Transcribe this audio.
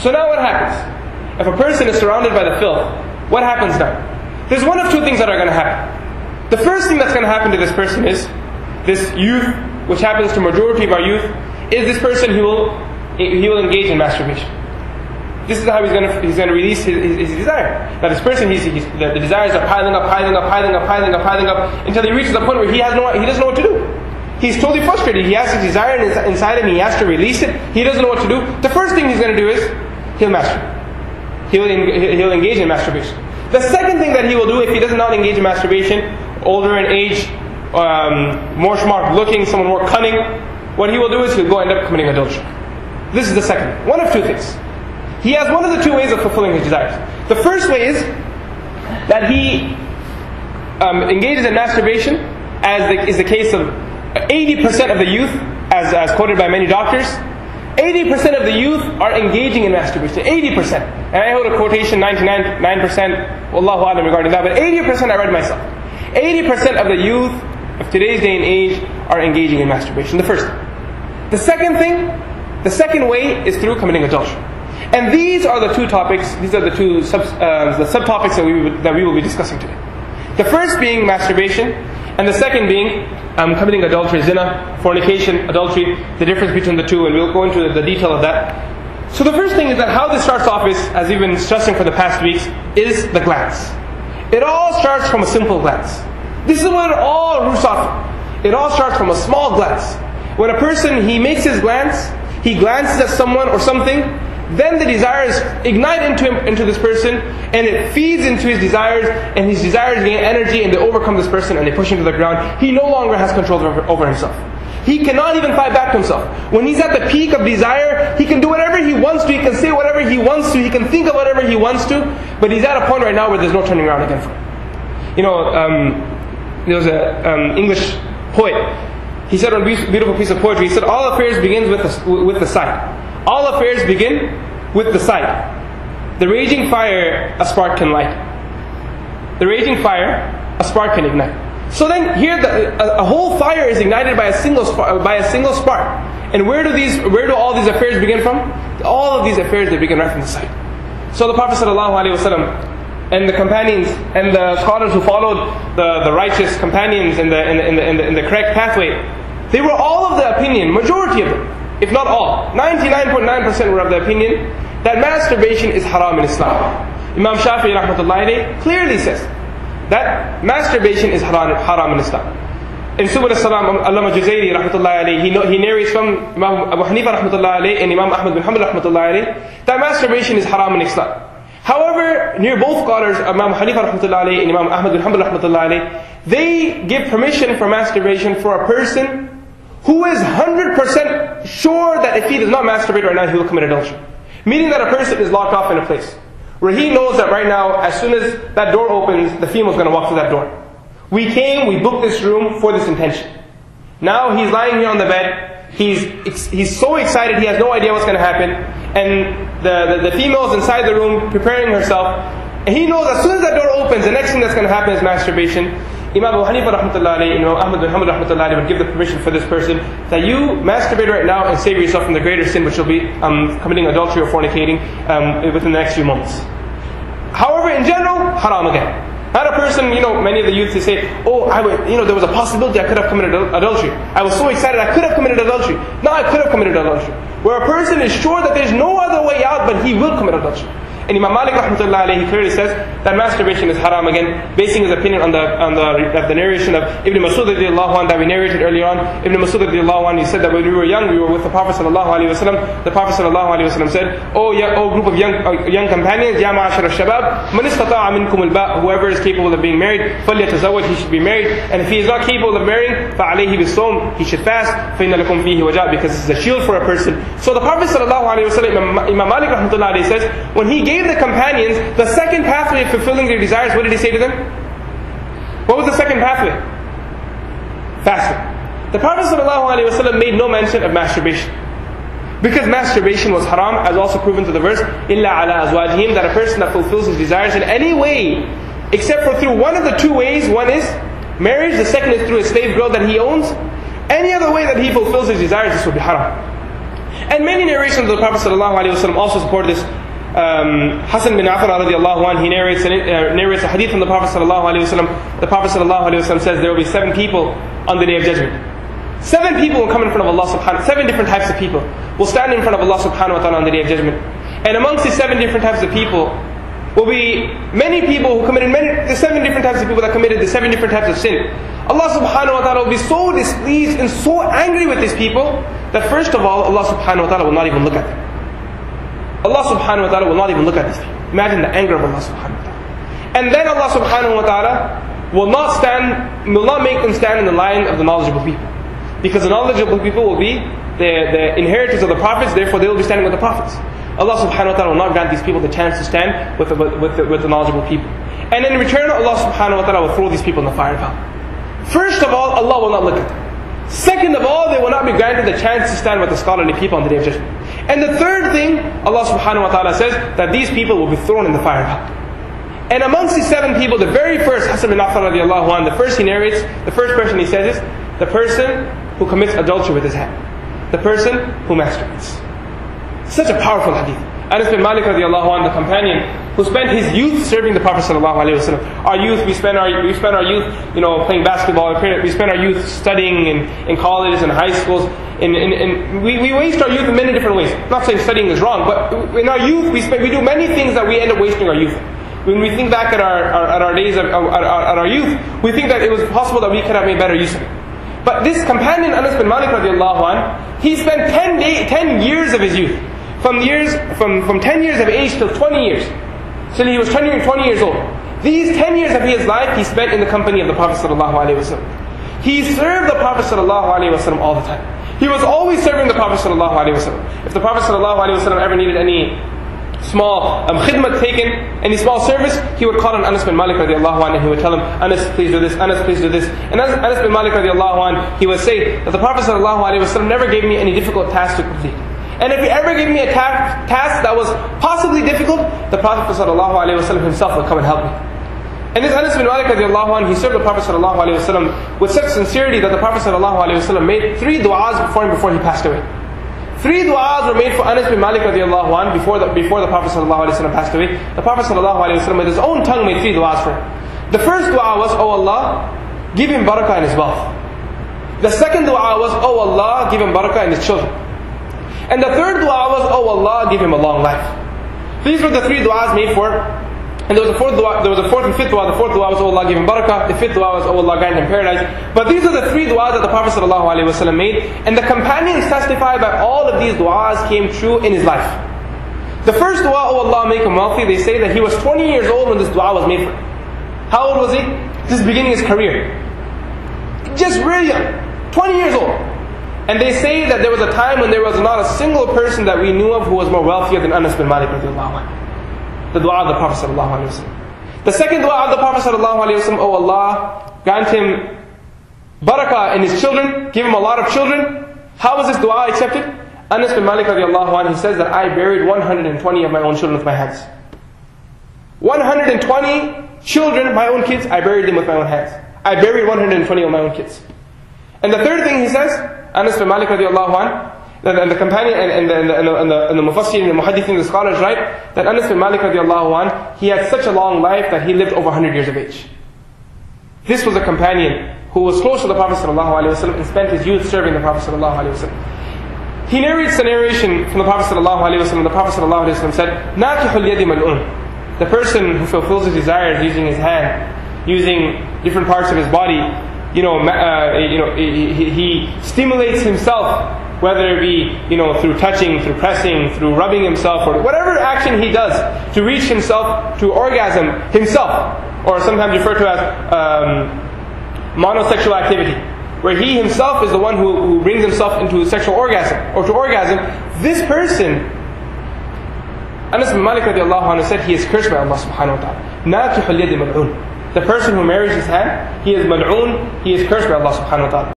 So now what happens? If a person is surrounded by the filth, what happens now? There's one of two things that are going to happen. The first thing that's going to happen to this person is, this youth, which happens to majority of our youth, is this person he will engage in masturbation. This is how he's going to release his desire. Now this person, the desires are piling up until he reaches a point where he doesn't know what to do. He's totally frustrated. He has his desire inside him. He has to release it. He doesn't know what to do. The first thing he's going to do is he'll masturbate. He'll engage in masturbation. The second thing that he will do if he does not engage in masturbation, older in age, more smart looking, someone more cunning, what he will do is he'll end up committing adultery. This is the second. One of two things. He has one of the two ways of fulfilling his desires. The first way is that he engages in masturbation, as is the case of 80% of the youth, as quoted by many doctors. 80% of the youth are engaging in masturbation. 80%. And I hold a quotation, 99%, Wallahu A'lam regarding that, but 80% I read myself. 80% of the youth of today's day and age are engaging in masturbation. The first thing. The second way is through committing adultery. And these are the two topics, these are the two subtopics that we will be discussing today. The first being masturbation, and the second being committing adultery, zina, fornication, adultery, the difference between the two, and we'll go into the detail of that. So the first thing is that how this starts off is, as we've been stressing for the past weeks, is the glance. It all starts from a simple glance. This is what it all roots off from. It all starts from a small glance. When a person, he makes his glance, he glances at someone or something, then the desires ignite into this person, and it feeds into his desires, and his desires gain energy, and they overcome this person, and they push him to the ground. He no longer has control over himself. He cannot even fight back to himself. When he's at the peak of desire, he can do whatever he wants to, he can say whatever he wants to, he can think of whatever he wants to, but he's at a point right now where there's no turning around again for him. You know, there was an English poet. He said on a beautiful piece of poetry, he said, all affairs begins with the sight. All affairs begin with the sight. The raging fire, a spark can light. The raging fire, a spark can ignite. So then here, a whole fire is ignited by a single spark. And where do all these affairs begin from? All of these affairs, they begin right from the sight. So the Prophet ﷺ and the companions and the scholars who followed the righteous companions in the correct pathway, they were all of the opinion, majority of them, if not all, 99.9% were of the opinion that masturbation is haram in Islam. Imam Shafi'i rahmatullahi alayhi clearly says that masturbation is haram in Islam. In Subul as-Salam, Allama Juzairi rahmatullahi alayhi, he narrates from Imam Abu Hanifa rahmatullahi alayhi and Imam Ahmad bin Hanbal rahmatullahi alayhi that masturbation is haram in Islam. However, near both scholars, Imam Hanifa rahmatullahi alayhi and Imam Ahmad bin Hanbal rahmatullahi alayhi, they give permission for masturbation for a person who is 100% sure that if he does not masturbate right now, he will commit adultery. Meaning that a person is locked off in a place where he knows that right now, as soon as that door opens, the female is going to walk through that door. We booked this room for this intention. Now he's lying here on the bed, he's so excited, he has no idea what's going to happen, and the female is inside the room preparing herself, and he knows as soon as that door opens, the next thing that's going to happen is masturbation. Imam Abu Hanifa rahmatullahi alayhi and Imam Ahmad bin Hanbal rahmatullahi alayhi would give the permission for this person that you masturbate right now and save yourself from the greater sin, which will be committing adultery or fornicating within the next few months. However, in general, haram again. Not a person, many of the youth, they say, there was a possibility I could have committed adultery. I was so excited I could have committed adultery. No, I could have committed adultery. Where a person is sure that there's no other way out, but he will commit adultery. And Imam Malik rahmatullahi alayhi clearly says that masturbation is haram again, basing his opinion on the narration of Ibn Masud radiallahu anhu that we narrated earlier on. Ibn Masud radiallahu anhu, he said that when we were young, we were with the Prophet sallallahu alaihi wasallam. The Prophet sallallahu alaihi wasallam said, "Oh group of young companions, ya ma'ashar al-shabab, man istata'a minkum al-ba', whoever is capable of being married, falyatazawwaj, he should be married. And if he is not capable of marrying, fa'alayhi bis-sawm, he should fast, fa inna lakum fihi waja', because this is a shield for a person." So the Prophet sallallahu alaihi wasallam, Imam Malik rahmatullahi alayhi says, when he gave the companions the second pathway of fulfilling their desires, what did he say to them? What was the second pathway? Fasting. The Prophet ﷺ made no mention of masturbation, because masturbation was haram, as also proven to the verse, إِلَّا عَلَىٰ أَزْوَاجِهِمْ, that a person that fulfills his desires in any way, except for through one of the two ways. One is marriage, the second is through a slave girl that he owns. Any other way that he fulfills his desires, this will be haram. And many narrations of the Prophet ﷺ also support this. Hassan bin Affan radiallahu anh, he narrates a hadith from the Prophet ﷺ. The Prophet ﷺ says there will be 7 people on the Day of Judgment. 7 people will come in front of Allah subhanahu wa ta'ala. 7 different types of people will stand in front of Allah subhanahu wa ta'ala on the Day of Judgment. And amongst these 7 different types of people will be many people who committed the 7 different types of people that committed the 7 different types of sin. Allah subhanahu wa ta'ala will be so displeased and so angry with these people that first of all, Allah subhanahu wa ta'ala will not even look at them. Allah subhanahu wa ta'ala will not even look at these people. Imagine the anger of Allah subhanahu wa ta'ala. And then Allah subhanahu wa ta'ala will not make them stand in the line of the knowledgeable people. Because the knowledgeable people will be the inheritors of the prophets, therefore they will be standing with the prophets. Allah subhanahu wa ta'ala will not grant these people the chance to stand with the knowledgeable people. And in return, Allah subhanahu wa ta'ala will throw these people in the fire of hell. First of all, Allah will not look at them. Second of all, they will not be granted the chance to stand with the scholarly people on the Day of Judgment. And the third thing, Allah subhanahu wa ta'ala says that these people will be thrown in the fire of hell. And amongst these 7 people, the very first, Hassan bin Affan radiallahu anh, the first person he says is, the person who commits adultery with his hand. The person who masturbates. Such a powerful hadith. Anas bin Malik radiallahu anh, the companion who spent his youth serving the Prophet sallallahu alaihi wasallam. Our youth, we spend our youth, playing basketball. We spend our youth studying in colleges and high schools. We waste our youth in many different ways. I'm not saying studying is wrong, but in our youth we do many things that we end up wasting our youth. When we think back at our days at our youth, we think that it was possible that we could have made better use of it. But this companion Anas bin Malik radiallahu anh, he spent 10 years of his youth. From 10 years of age till 20 years. So he was 20 years old. These 10 years of his life he spent in the company of the Prophet ﷺ. He served the Prophet ﷺ all the time. He was always serving the Prophet ﷺ. If the Prophet ﷺ ever needed any small khidmat taken, any small service, he would call on Anas bin Malik radiallahu anh, and he would tell him, Anas, please do this, Anas, please do this. And Anas bin Malik radiallahu anh, he would say that the Prophet ﷺ never gave me any difficult task to complete. And if he ever gave me a task that was possibly difficult, the Prophet ﷺ himself would come and help me. And this Anas bin Malik radiallahu anh, he served the Prophet ﷺ with such sincerity that the Prophet ﷺ made 3 du'as before he passed away. 3 du'as were made for Anas bin Malik radiallahu anh before the Prophet ﷺ passed away. The Prophet ﷺ with his own tongue made 3 du'as for him. The first du'a was, Oh Allah, give him barakah in his wealth. The second du'a was, Oh Allah, give him barakah in his children. And the third dua was, Oh Allah, give him a long life. These were the 3 du'as made for. And there was a fourth and fifth dua. The fourth dua was, Oh Allah, give him barakah. The fifth dua was, Oh Allah, grant him paradise. But these are the 3 du'as that the Prophet ﷺ made. And the companions testify that all of these du'as came true in his life. The first dua, Oh Allah, make him wealthy, they say that he was 20 years old when this dua was made for him. How old was he? Just beginning his career. Just really young. 20 years old. And they say that there was a time when there was not a single person that we knew of who was more wealthier than Anas bin Malik radiallahu anh. The dua of the Prophet sallallahu alaihi wasallam. The second dua of the Prophet sallallahu alaihi wasallam, Oh Allah, grant him barakah in his children, give him a lot of children. How was this dua accepted? Anas bin Malik radiallahu anh, he says that I buried 120 of my own children with my hands. 120 children, my own kids, I buried them with my own hands. I buried 120 of my own kids. And the third thing he says, Anas bin Malik radiallahu anh, and the companion and the mufassir and the muhaddithin, the scholars write that Anas bin Malik radiallahu anh, he had such a long life that he lived over 100 years of age. This was a companion who was close to the Prophet sallallahu alaihi wasallam and spent his youth serving the Prophet sallallahu alaihi wasallam. He narrates a narration from the Prophet sallallahu alaihi wasallam. The Prophet sallallahu alaihi wasallam said, "Nakihul yadi mal'un." The person who fulfills his desires using his hand, using different parts of his body, he stimulates himself, whether it be through touching, through pressing, through rubbing himself, or whatever action he does to reach himself to orgasm himself, or sometimes referred to as monosexual activity, where he himself is the one who brings himself into sexual orgasm, or to orgasm. This person, Anas bin Malik radiallahu anhu said, he is cursed by Allah subhanahu wa ta'ala. Nakihul yadi mal'un. The person who marries his hand, he is mal'un, he is cursed by Allah subhanahu wa ta'ala.